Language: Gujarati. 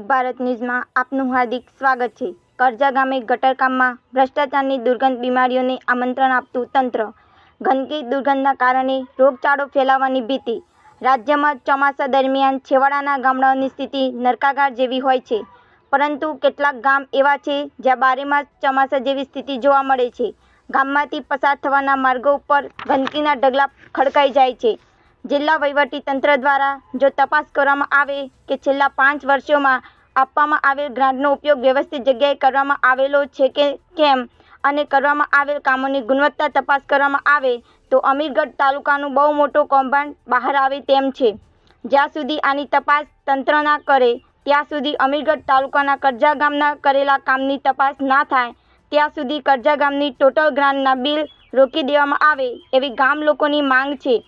એક ભારત ન્યૂઝમાં આપનું હાર્દિક સ્વાગત છે। કરજા ગામે ગટરકામમાં ભ્રષ્ટાચારની દુર્ગંધ બીમારીઓને આમંત્રણ આપતું તંત્ર। ગંદકી દુર્ગંધના કારણે રોગચાળો ફેલાવાની ભીતિ। રાજ્યમાં ચોમાસા દરમિયાન છેવાડાના ગામડાઓની સ્થિતિ નરકાગાર જેવી હોય છે, પરંતુ કેટલાક ગામ એવા છે જ્યાં બારેમાસ ચોમાસા જેવી સ્થિતિ જોવા મળે છે। ગામમાંથી પસાર થવાના માર્ગો ઉપર ગંદકીના ઢગલા ખડકાઈ જાય છે। જિલ્લા વહીવટી તંત્ર દ્વારા જો તપાસ કરવામાં આવે કે છેલ્લા 5 વર્ષોમાં આપવામાં આવેલ ગ્રાન્ટનો ઉપયોગ વ્યવસ્થિત જગ્યાએ કરવામાં આવેલો છે કે કેમ અને કરવામાં આવેલ કામોની ગુણવત્તા તપાસ કરવામાં આવે તો અમીરગઢ તાલુકાનું બહુ મોટું કૌભાંડ બહાર આવે તેમ છે। જ્યાં સુધી આની તપાસ તંત્ર ના કરે ત્યાં સુધી અમીરગઢ તાલુકાના કરજા ગામના કરેલા કામની તપાસ ના થાય ત્યાં સુધી કરજા ગામની ટોટલ ગ્રાન્ટના બિલ રોકી દેવામાં આવે એવી ગામ લોકોની માંગ છે।